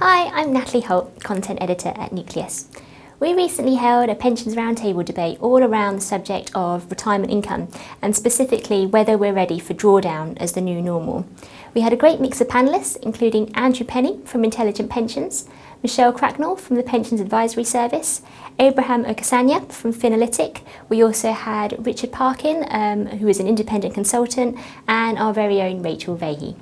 Hi, I'm Natalie Holt, Content Editor at Nucleus. We recently held a pensions roundtable debate all around the subject of retirement income and specifically whether we're ready for drawdown as the new normal. We had a great mix of panellists, including Andrew Pennie from Intelligent Pensions, Michelle Cracknell from the Pensions Advisory Service, Abraham Okasanya from Finalytic. We also had Richard Parkin, who is an independent consultant, and our very own Rachel Vahey.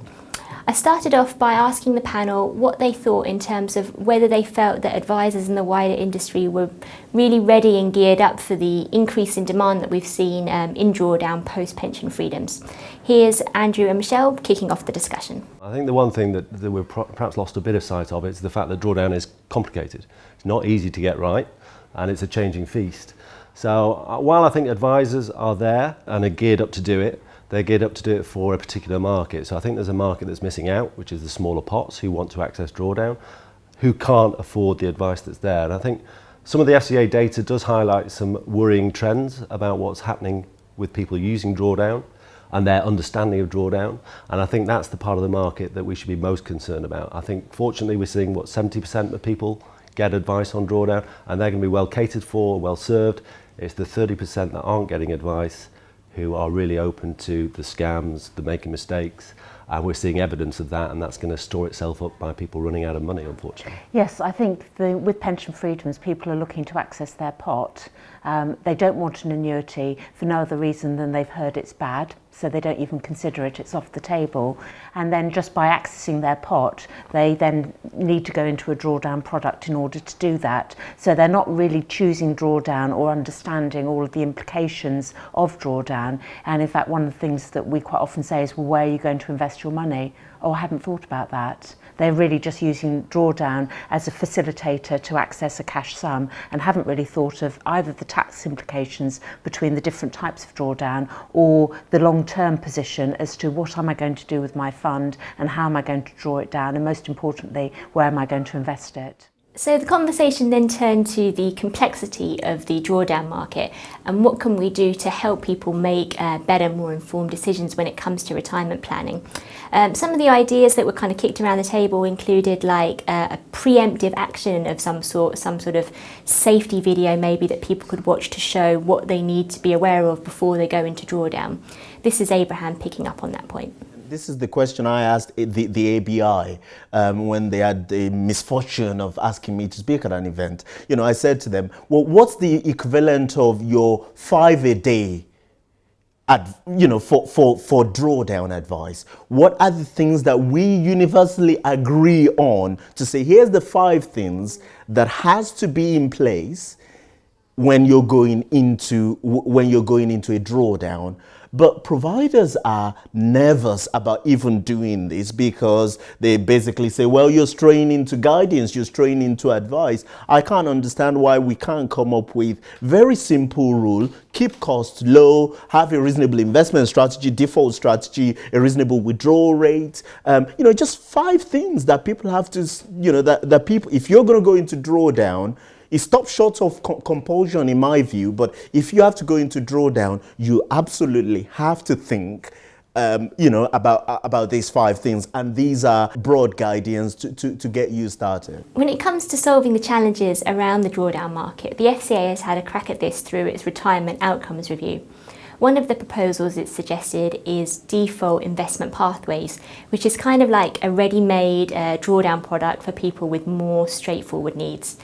I started off by asking the panel what they thought in terms of whether they felt that advisors in the wider industry were really ready and geared up for the increase in demand that we've seen in drawdown post-pension freedoms. Here's Andrew and Michelle kicking off the discussion. I think the one thing that we've perhaps lost a bit of sight of is the fact that drawdown is complicated. It's not easy to get right and it's a changing feast. So while I think advisors are there and are geared up to do it, they're geared up to do it for a particular market. So I think there's a market that's missing out, which is the smaller pots who want to access drawdown, who can't afford the advice that's there. And I think some of the FCA data does highlight some worrying trends about what's happening with people using drawdown and their understanding of drawdown. And I think that's the part of the market that we should be most concerned about. I think fortunately we're seeing 70% of people get advice on drawdown and they're going to be well catered for, well served. It's the 30% that aren't getting advice who are really open to the scams, the making mistakes, and we're seeing evidence of that, and that's going to store itself up by people running out of money, unfortunately. Yes, I think with pension freedoms, people are looking to access their pot. They don't want an annuity for no other reason than they've heard it's bad, so they don't even consider it, it's off the table. And then just by accessing their pot, they then need to go into a drawdown product in order to do that. So they're not really choosing drawdown or understanding all of the implications of drawdown. And in fact, one of the things that we quite often say is, well, where are you going to invest your money? Oh, I hadn't thought about that. They're really just using drawdown as a facilitator to access a cash sum and haven't really thought of either the tax implications between the different types of drawdown or the long-term position as to what am I going to do with my fund and how am I going to draw it down, and most importantly, where am I going to invest it. So the conversation then turned to the complexity of the drawdown market and what can we do to help people make better, more informed decisions when it comes to retirement planning. Some of the ideas that were kind of kicked around the table included like a preemptive action of some sort of safety video maybe that people could watch to show what they need to be aware of before they go into drawdown. This is Abraham picking up on that point. This is the question I asked the ABI when they had the misfortune of asking me to speak at an event. You know, I said to them, well, what's the equivalent of your 5 a day for drawdown advice? What are the things that we universally agree on to say, here's the 5 things that has to be in place when you're going into a drawdown? But providers are nervous about even doing this because they basically say, well, you're straying into guidance, you're straying into advice. I can't understand why we can't come up with very simple rule, keep costs low, have a reasonable investment strategy, default strategy, a reasonable withdrawal rate. Just 5 things that people have to, that people, if you're going to go into drawdown, it stops short of compulsion in my view, but if you have to go into drawdown, you absolutely have to think about these 5 things, and these are broad guidance to get you started. When it comes to solving the challenges around the drawdown market, the FCA has had a crack at this through its retirement outcomes review. One of the proposals it's suggested is default investment pathways, which is kind of like a ready-made drawdown product for people with more straightforward needs.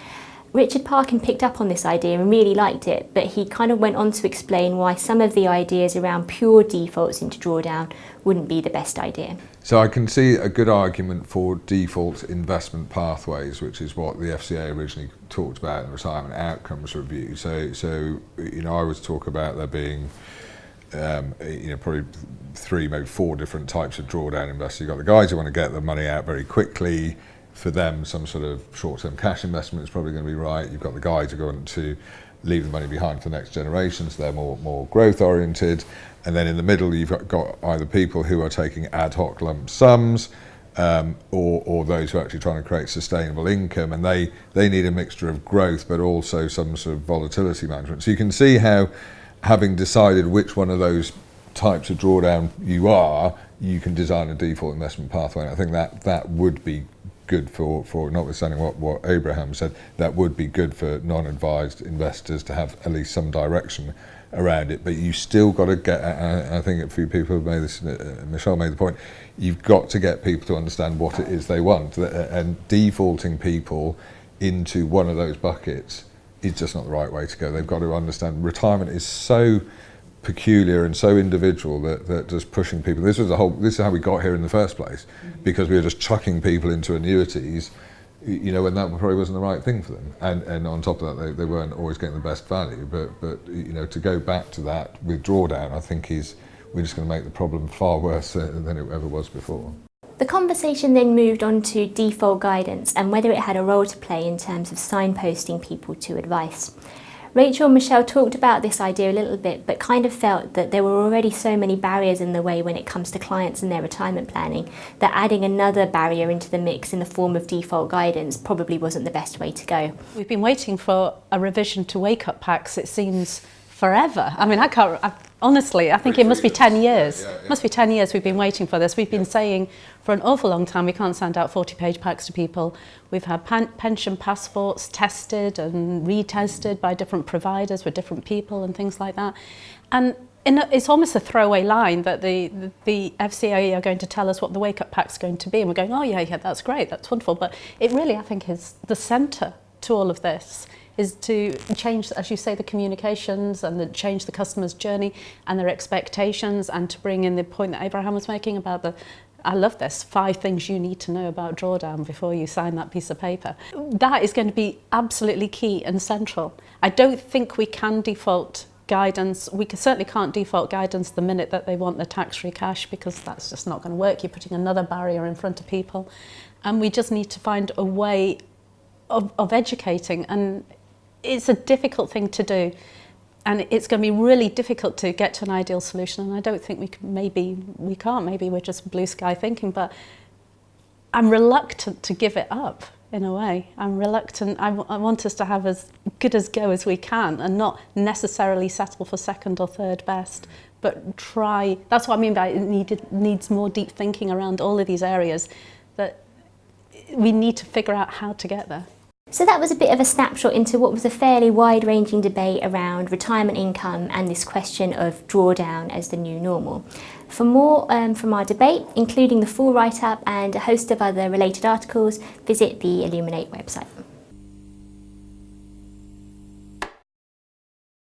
Richard Parkin picked up on this idea and really liked it, but he kind of went on to explain why some of the ideas around pure defaults into drawdown wouldn't be the best idea. So I can see a good argument for default investment pathways, which is what the FCA originally talked about in the Retirement Outcomes Review. So I always talk about there being probably 3, maybe 4 different types of drawdown investors. You've got the guys who want to get the money out very quickly. For them, some sort of short-term cash investment is probably going to be right. You've got the guys who are going to leave the money behind for the next generation, so they're more growth-oriented. And then in the middle, you've got either people who are taking ad hoc lump sums, or those who are actually trying to create sustainable income, and they need a mixture of growth, but also some sort of volatility management. So you can see how, having decided which one of those types of drawdown you can design a default investment pathway. And I think that would be good for notwithstanding what Abraham said, that would be good for non-advised investors to have at least some direction around it. But you still got to get, I think a few people have made this, Michelle made the point, you've got to get people to understand what it is they want, and defaulting people into one of those buckets is just not the right way to go. They've got to understand retirement is so peculiar and so individual that just pushing people, this is how we got here in the first place, because we were just chucking people into annuities, you know, when that probably wasn't the right thing for them, and on top of that they weren't always getting the best value, but you know, to go back to that with drawdown, I think we're just going to make the problem far worse than it ever was before. The conversation then moved on to default guidance and whether it had a role to play in terms of signposting people to advice. Rachel and Michelle talked about this idea a little bit, but kind of felt that there were already so many barriers in the way when it comes to clients and their retirement planning that adding another barrier into the mix in the form of default guidance probably wasn't the best way to go. We've been waiting for a revision to wake-up packs, it seems, forever. I mean, honestly, I think it must be 10 years. It must be 10 years we've been waiting for this. We've been saying for an awful long time we can't send out 40-page packs to people. We've had pension passports tested and retested by different providers with different people and things like that. And it's almost a throwaway line that the FCA are going to tell us what the wake-up pack's going to be. And we're going, oh yeah, that's great, that's wonderful. But it really, I think, is the centre to all of this, is to change, as you say, the communications and change the customer's journey and their expectations, and to bring in the point that Abraham was making about I love this, 5 things you need to know about drawdown before you sign that piece of paper. That is going to be absolutely key and central. I don't think we can default guidance. We certainly can't default guidance the minute that they want the tax-free cash, because that's just not going to work. You're putting another barrier in front of people. And we just need to find a way of educating, and it's a difficult thing to do, and it's going to be really difficult to get to an ideal solution, and I don't think we can, maybe we're just blue sky thinking, but I'm reluctant to give it up in a way. I'm reluctant. I want us to have as good a go as we can and not necessarily settle for second or third best, but try. That's what I mean by it needs more deep thinking around all of these areas, that we need to figure out how to get there. So that was a bit of a snapshot into what was a fairly wide-ranging debate around retirement income and this question of drawdown as the new normal. For more from our debate, including the full write-up and a host of other related articles, visit the Illuminate website.